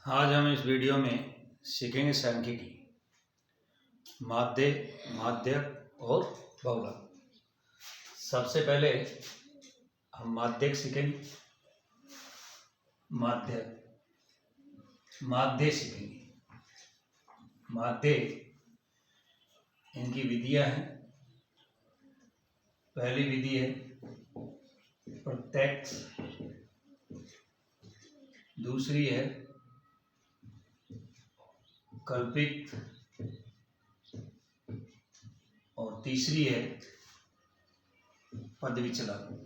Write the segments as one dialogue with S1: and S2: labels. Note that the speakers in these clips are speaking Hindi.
S1: आज हम इस वीडियो में सीखेंगे सांख्यिकी, माध्य, माध्यक और बहुलक। सबसे पहले हम माध्यक सीखेंगे, माध्य सीखेंगे। माध्य इनकी विधियां हैं। पहली विधि है प्रत्यक्ष, दूसरी है कल्पित और तीसरी है पद विचलन।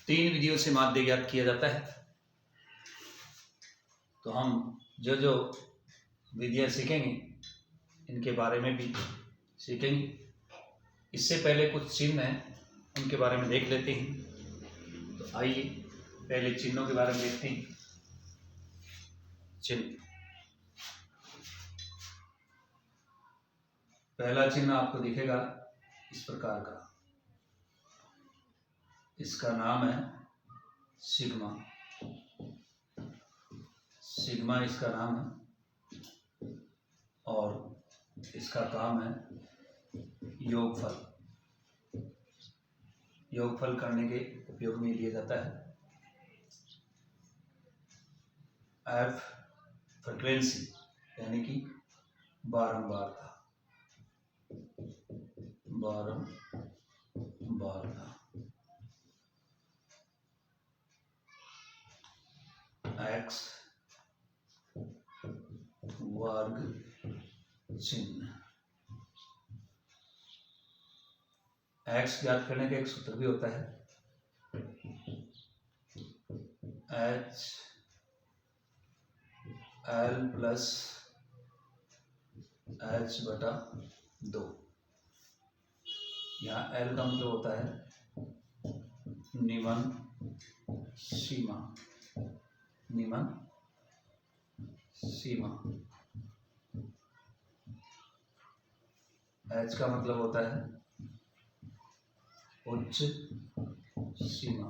S1: तीन विधियों से माध्य ज्ञात किया जाता है। तो हम जो जो विधियां सीखेंगे इनके बारे में भी सीखेंगे। इससे पहले कुछ चिन्ह हैं, उनके बारे में देख लेते हैं। तो आइए पहले चिन्हों के बारे में देखते हैं। चिन्ह, पहला चिन्ह आपको दिखेगा इस प्रकार का, इसका नाम है सिग्मा। सिग्मा इसका नाम है और इसका काम है योगफल। योगफल करने के उपयोग में लिया जाता है। एफ फ्रीक्वेंसी यानी कि बारंबारता। एक्स वर्ग चिन्ह। एक्स ज्ञात करने का एक सूत्र भी होता है, एच एल प्लस एच बटा 2। यहाँ एल का मतलब होता है निमन सीमा। एच का मतलब होता है उच्च सीमा।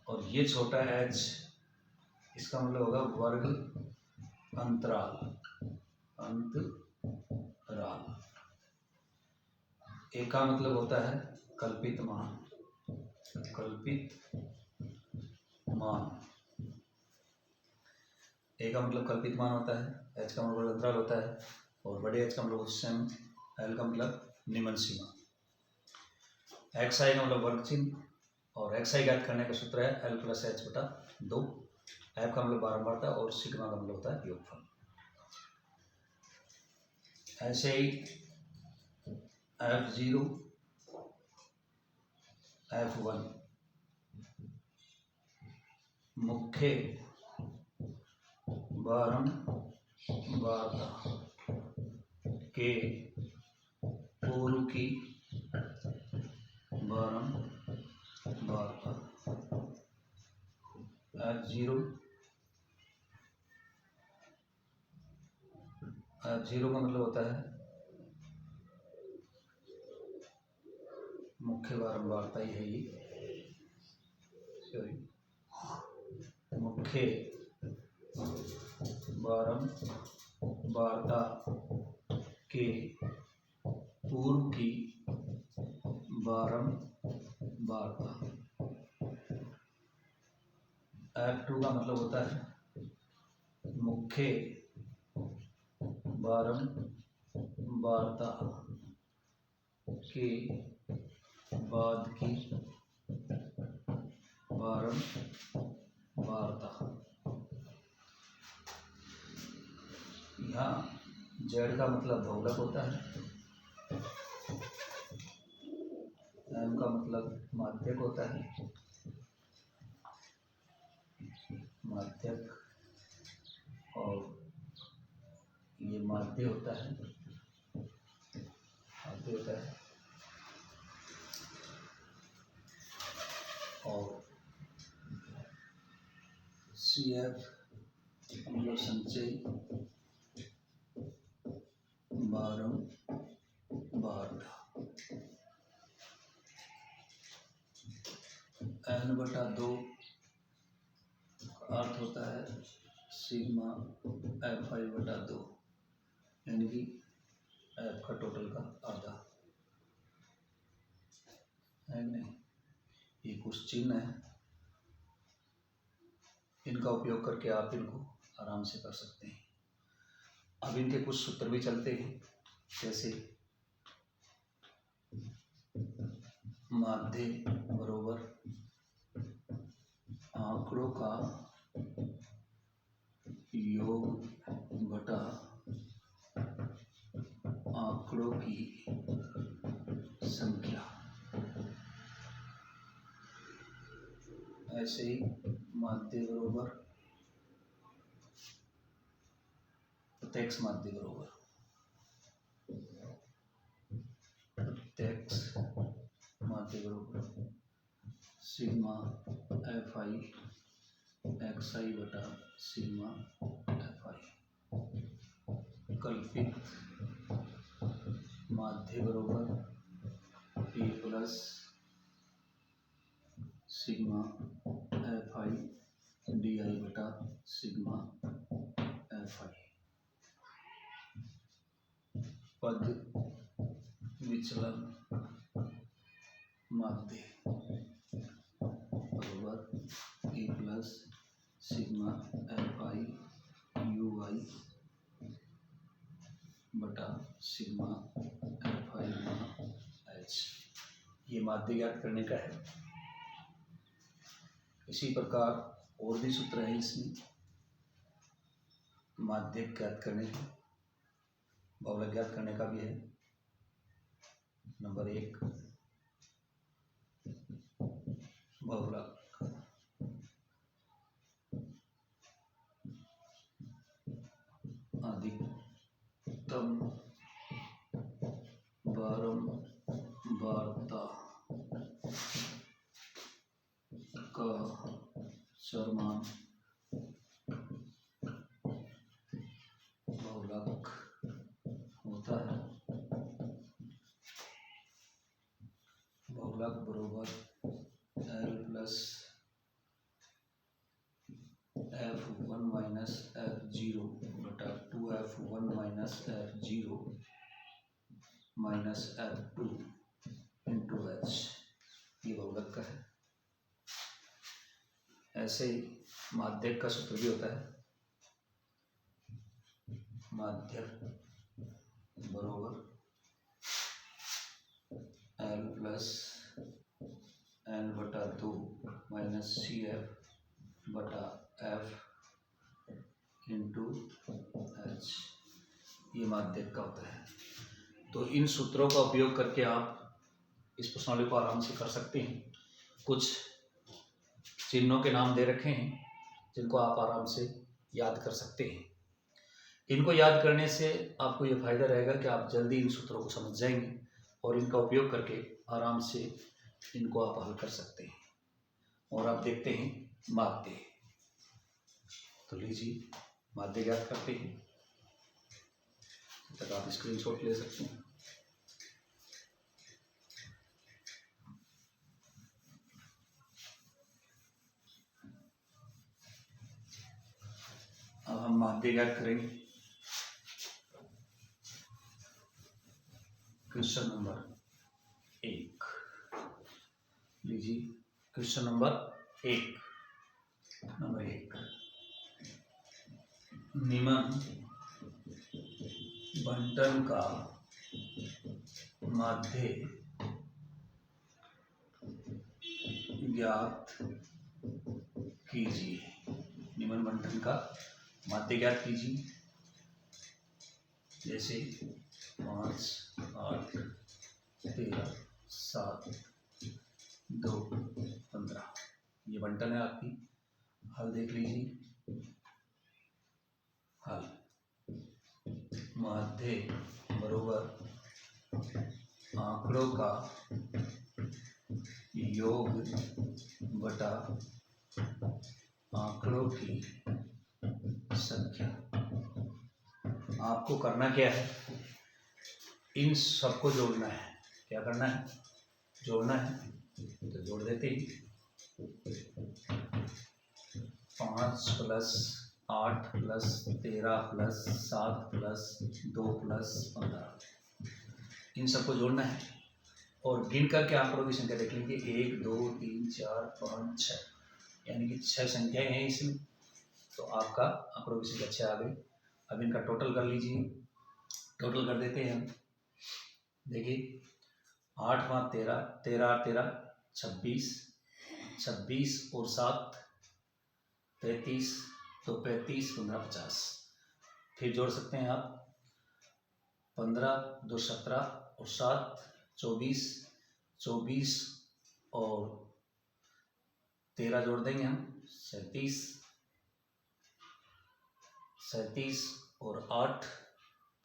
S1: और ये छोटा एच, इसका मतलब होगा वर्ग अंतराल। ए का मतलब होता है कल्पित मान। ए का मतलब कल्पित मान होता है, एच का मतलब अंतराल होता है और बड़े एच का मतलब उच्चतम, एल का मतलब निम्न सीमा। एक्स आई का मतलब वर्ग चिन्ह और एक्स आई ज्ञात करने का सूत्र है एल प्लस एच बटा 2। एफ का मतलब बारंबारता और सिग्मा का मतलब होता है योगफल। ऐसे ही F0, F1 मुख्य बारंबारता के पूर्व की बारंबारता। F0 का मतलब होता है मुख्य बारंबारता ही है ये, मुख्य बारंबारता के पूर्व की बारंबारता। F2 का मतलब होता है मुख्य बारंबारता के बाद की बारंबारता। यहाँ जेड का मतलब बहुलक होता है, एम का मतलब माध्यक होता है, और ये माध्य होता है, और CF मतलब संचय बारंबारता। n/2 अर्थ होता है सिग्मा Fi/2, यानी कि एफ का टोटल का आधा है नहीं। ये कुछ चिन्ह है, इनका उपयोग करके आप इनको आराम से कर सकते हैं। अब इनके कुछ सूत्र भी चलते हैं, जैसे माध्य बरोबर आंकड़ों का योग बटा आंकड़ों की संख्या। ऐसे ही माध्य बरोबर प्रत्यक्ष माध्य बरोबर प्रत्यक्ष माध्य बरोबर सिग्मा Fi xi बटा सिग्मा Fi। कल्पित माध्य बरोबर P plus sigma Fi di बटा सिग्मा Fi। पद विचलन माध्य बराबर P plus sigma Fi ui बटा सिग्मा Fi h। ये माध्य ज्ञात करने का है। इसी प्रकार और भी सूत्र है इसमें माध्य ज्ञात करने का, बहुलक ज्ञात करने का भी है। नंबर 1 बहुलक अधिकतम बारंबारता का चरमान बहुलक होता है। बहुलक बरोबर L plus F1 minus F0 बटा 2F1 minus F0 minus F2 into H। ये बहुलक का है। ऐसे ही माध्यक का सूत्र भी होता है। माध्यक बरोबर L plus n/2 minus CF बटा F इंटू H। ये माध्यक का होता है। तो इन सूत्रों का उपयोग करके आप इस प्रश्नावली को आराम से कर सकते हैं। कुछ चिन्हों के नाम दे रखे हैं जिनको आप आराम से याद कर सकते हैं। इनको याद करने से आपको ये फायदा रहेगा कि आप जल्दी इन सूत्रों को समझ जाएंगे और इनका उपयोग करके आराम से इनको आप हल कर सकते हैं। और आप देखते हैं माध्य। तो लीजिए माध्य ज्ञात करते हैं। तब तक आप स्क्रीनशॉट ले सकते हैं। अब हम माध्य ज्ञात करेंगे। क्वेश्चन नंबर 1 लीजिए। क्वेश्चन नंबर 1 निम्न बंटन का माध्य ज्ञात कीजिए। निम्न बंटन का माध्य ज्ञात कीजिए। जैसे 5, 8, 13, 7, 2, 15 ये बंटन है आपकी। हल देख लीजिए। हल माध्य बरोबर आंकड़ों का योग बटा आंकड़ों की संख्या। आपको करना क्या है, इन सबको जोड़ना है। क्या करना है, जोड़ना है। तो जोड़ देते हैं। 5 + 8 + 13 + 7 + 2 + 15 इन सबको जोड़ना है और गिन करके आंकड़ों की संख्या देख लेंगे 1 2 3 4 5 6 यानी कि 6 संख्याएं हैं इसमें। तो आपका आंकड़ों की संख्या 6 आ गई। अब इनका टोटल कर लीजिए। टोटल कर देते हैं हम। देखिए 8 × 5 13, 13 × 13 26, 26 और 7 33, तो 35 15 50। फिर जोड़ सकते हैं आप 15 2 17 और 7 24, 24 और 13 जोड़ देंगे हम 37, 37 और 8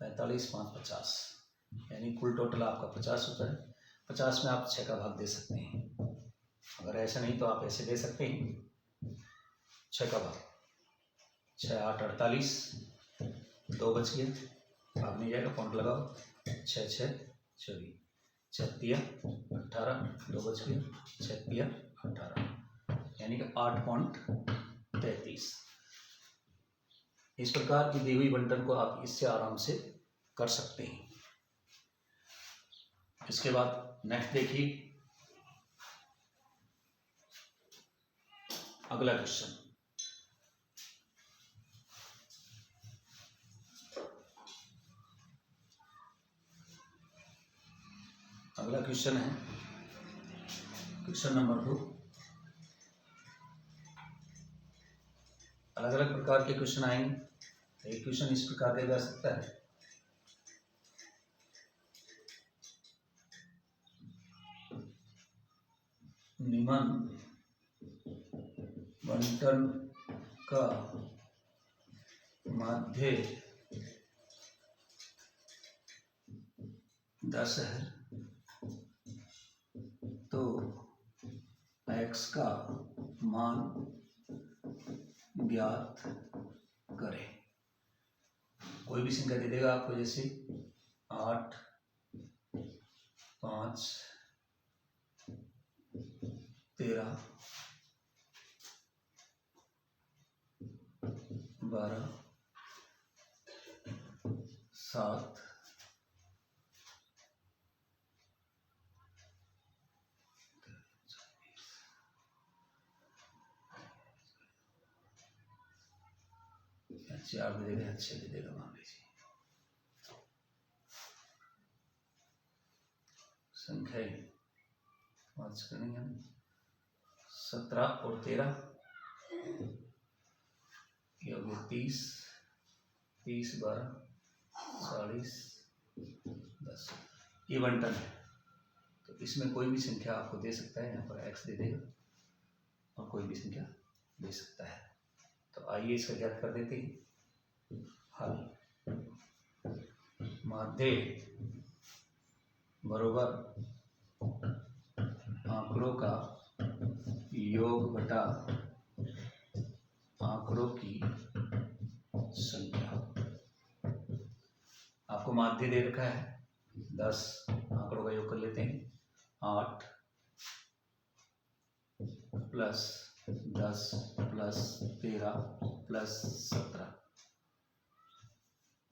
S1: 45 5 50 यानी कुल टोटल आपका 50 होता है। 50 में आप 6 का भाग दे सकते हैं। अगर ऐसा नहीं तो आप ऐसे दे सकते हैं 6 का भाग 6 8 48 2 बच गया, भाग नहीं जाएगा, पॉइंट लगाओ 6 6 24 6 3 18 2 बच गया 6 3 18 यानी कि 8.33। इस प्रकार की दी हुई बंटन को आप इससे आराम से कर सकते हैं। इसके बाद नेक्स्ट देखिए अगला क्वेश्चन। अगला क्वेश्चन है क्वेश्चन नंबर 2। अलग अलग प्रकार के क्वेश्चन आएंगे। एक क्वेश्चन इस प्रकार दिया जा सकता है निम्न बंटन का माध्य 10 है तो x का मान ज्ञात करें। कोई भी संख्या दे देगा आपको, जैसे 8 5 13 12 7 4 दे देगा, 6 दे देगा, मान लीजिए। संख्या पाँच करेंगे हम 17 और 13 ये हो गया 30 30 12 40 10 ये बंटन है। तो इसमें कोई भी संख्या आपको दे सकता है, यहाँ पर x दे देगा और कोई भी संख्या दे सकता है। तो आइए इसका ज्ञात कर देते हैं। हल माध्य बराबर आंकड़ों का योग बटा आंकड़ों की संख्या। आपको माध्य दे रखा है 10, आंकड़ों का योग कर लेते हैं 8 + 10 + 13 + 17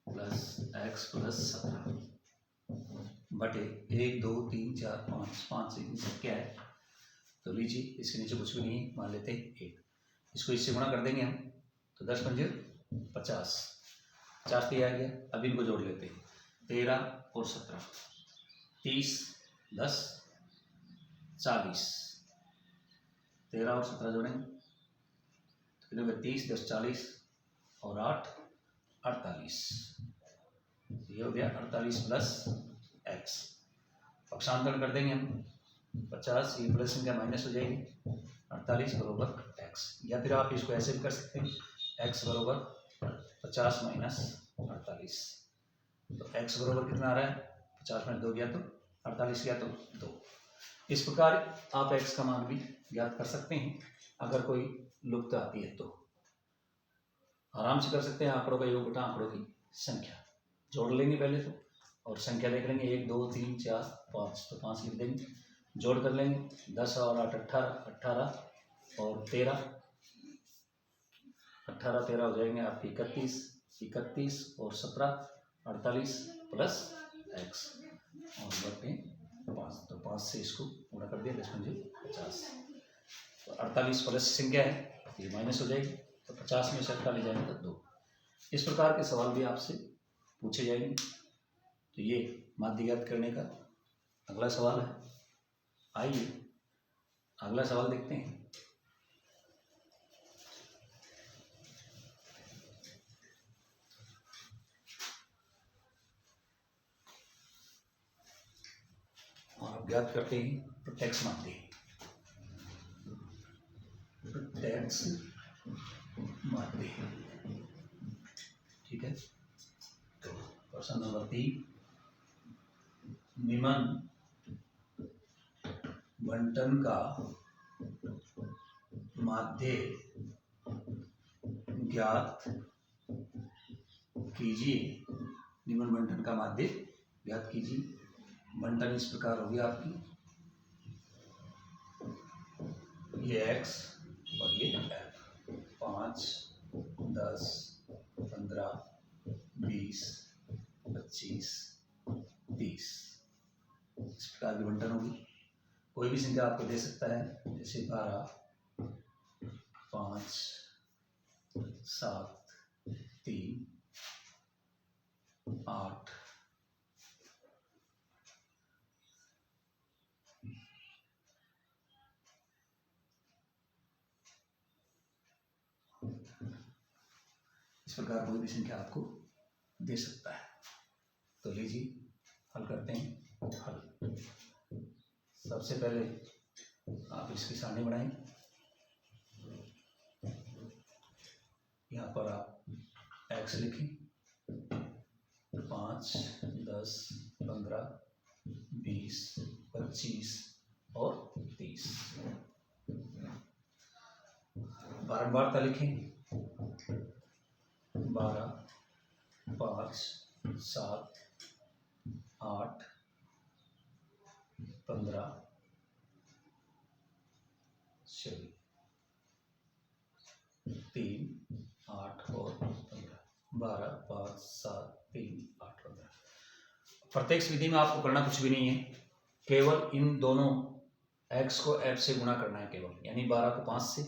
S1: + x + 17 बटे 1 2 3 4 5 5 से क्या है। तो लीजिए इसके नीचे कुछ भी नहीं है, मान लेते हैं 1। इसको इससे गुणा कर देंगे हम तो 10 पंजे 50 50 दिया गया। अब इनको जोड़ लेते हैं 13 और 17 30 10 40 13 और 17 जोड़ेंगे तो कितने में 30 10 40 और 8 48 ये हो गया 48 + x। पक्षांतर कर देंगे हम 50 ये प्लस संख्या माइनस हो जाएगी 48 बराबर x। या फिर आप इसको ऐसे भी कर सकते हैं x बराबर 50 - 48। तो x बराबर कितना आ रहा है 50 में 2 गया तो 48 गया तो 2। इस प्रकार आप x का मान भी ज्ञात कर सकते हैं। अगर कोई लुप्त आती है तो आराम से कर सकते हैं। आंकड़ों का योग बटा आंकड़ों की संख्या जोड़ लेंगे पहले तो और संख्या देख लेंगे 1 2 3 4 5 तो 5 लिख देंगे, जोड़ कर लेंगे 10 और 8 18 18 और 13, 18 13 हो जाएंगे आपके 31, 31 और 17 48 प्लस x और बटे 5, तो 5 से इसको गुणा कर दिया, 10 पंजे 50। तो 48 प्लस संख्या है, ये माइनस हो जाएगी, तो 50 में से 48 जाएंगे तो 2। इस प्रकार के सवाल भी आपसे पूछे जाएंगे। तो ये माध्य ज्ञात करने का अगला सवाल है। आइए अगला सवाल देखते हैं। और आप ज्ञात करते हैं प्रत्यक्ष माध्य, प्रत्यक्ष माध्य। ठीक है, तो प्रश्न नंबर 3, निम्न बंटन का माध्य ज्ञात कीजिए। निम्न बंटन का माध्य ज्ञात कीजिए। बंटन इस प्रकार होगी आपकी, ये x और ये f, 5 10 15 20 25 30, इस प्रकार की बंटन होगी। कोई भी संख्या आपको दे सकता है, जैसे 12 5 7 3 8 इस प्रकार कोई भी संख्या आपको दे सकता है। तो लीजिए हल करते हैं। हल सबसे पहले आप इसकी सारणी बनाएं। यहाँ पर आप x लिखें, 5 10 15 20 25 और 30। बारंबारता लिखें, 12 5 7 8 15 3 8 और 15, 12 5 7 3 8 15। प्रत्यक्ष विधि में आपको करना कुछ भी नहीं है, केवल इन दोनों x को f से गुणा करना है केवल। यानी 12 को 5 से,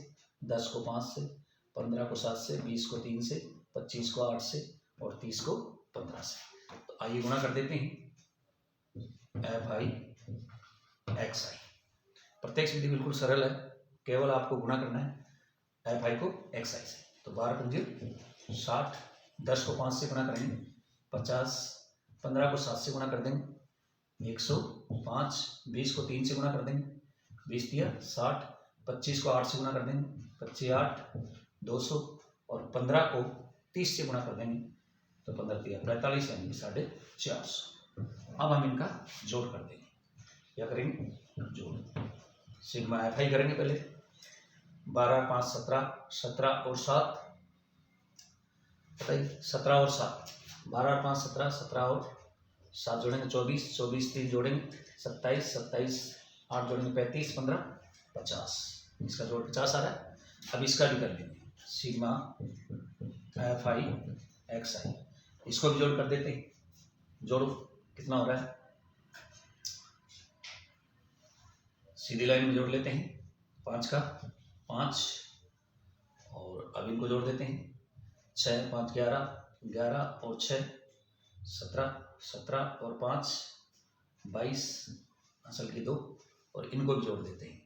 S1: 10 को 5 से, 15 को 7 से, 20 को 3 से, 25 को 8 से और 30 को 15 से। तो आइए गुणा कर देते हैं, f(i) xi। प्रत्यक्ष विधि बिल्कुल सरल है, केवल आपको गुणा करना है f(i) को xi से। तो 12 पंजे 60, 10 को 5 से गुणा करेंगे 50, 15 को 7 से गुणा कर देंगे 105, 20 को 3 से गुणा कर देंगे 20 तिया 60, 25 को 8 से गुणा कर देंगे 25 8 200 और 15 को 30 से गुणा कर देंगे तो 15 तिया 45 यानी 450। अब हम इनका जोड़ कर देंगे। क्या करेंगे? जोड़। सिग्मा f(i) करेंगे पहले। 12 5 17, 17 और 7 बताइए, 17 और 7, 12 5 17, 17 और 7 जोड़ेंगे 24, 24 3 जोड़ेंगे 27, 27 8 जोड़ेंगे 35, 15 50। इसका जोड़ 50 आ रहा है। अब इसका भी कर लेंगे, सिग्मा f(i) xi, इसको भी जोड़ कर देते हैं। जोड़ो, कितना हो रहा है? सीधी लाइन में जोड़ लेते हैं, 5 का 5 और अब इनको जोड़ देते हैं। 6 5 11, 11 और 6 17, 17 और 5 22, असल की 2 और इनको भी जोड़ देते हैं।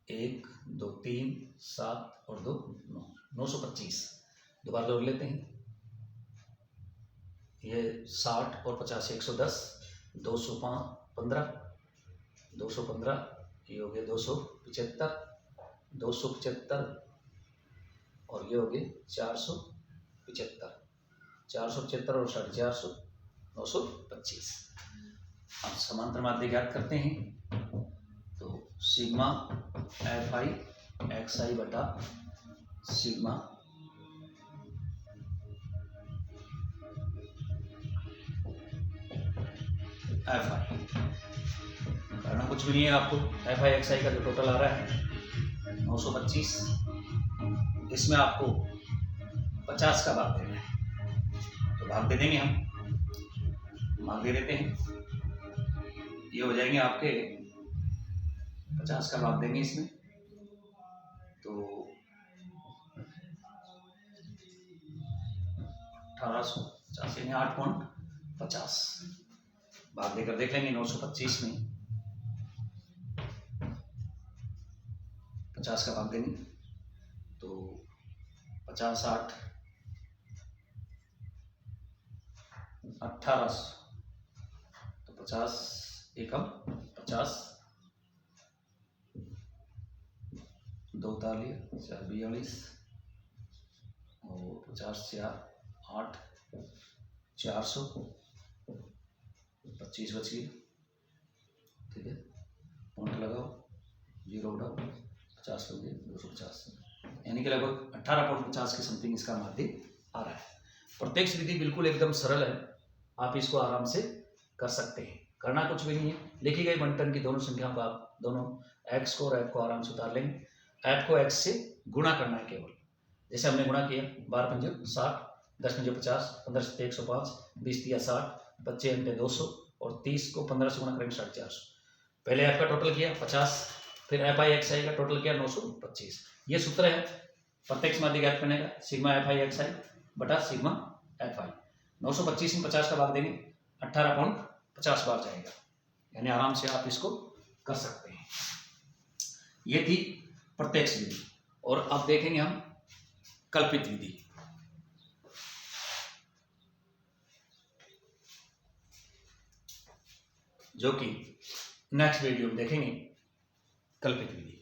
S1: 1 2 3 7 और 2 9, 925। दोबारा जोड़ लेते हैं, ये 60 और 50 110, 215, 215 ये हो गया 275, 275 और ये हो गए 475, 475 और 450, 925। अब समांतर माध्य ज्ञात करते हैं। तो सिग्मा f(i) xi बटा सिग्मा f(i) करना कुछ भी नहीं है आपको। एफ आई एक्स आई का जो टोटल आ रहा है 925, इसमें आपको 50 का भाग देना है, तो भाग दे देंगे हम, भाग दे देते हैं। ये हो जाएंगे आपके 50 का भाग देंगे इसमें, तो 1850 यानी 8.50 भाग देकर देख लेंगे। 925 में 50 का भाग देंगे, तो 50 8 1800, तो 50 एकम 50, 2 तालियां 4 42, और 50 4 8 400, 25 बच गई, ठीक है। पॉइंट लगाओ, 0 उठाओ, 50 हो गए 250, यानी कि लगभग 18.50 के समथिंग इसका माध्य आ रहा है। प्रत्यक्ष विधि बिल्कुल एकदम सरल है, आप इसको आराम से कर सकते हैं। करना कुछ भी नहीं है, लिखी गई बंटन की दोनों संख्याओं का आप दोनों एक्स को और एफ को आराम से उतार लेंगे। एफ को एक्स से गुणा करना है केवल, जैसे हमने गुणा किया 12 पंजे 60, 10 पंजे 50, 15 से 105, 20 दिया 60, 25 अंटे 200, और 30 को 15 से गुणा करेंगे 450। पहले एफ का टोटल किया 50, फिर एफ आई एक्स आई का टोटल किया 925। ये सूत्र है प्रत्यक्ष माध्य ज्ञात करने का, सिग्मा एफ आई एक्स आई बटा सिग्मा एफ आई। 925 में 50 का भाग देंगे, 18.50 बार जाएगा, यानी आराम से आप इसको कर सकते हैं। ये थी प्रत्यक्ष विधि, और अब देखेंगे हम कल्पित विधि। जो कि नेक्स्ट वीडियो में देखेंगे कल्पित विधि।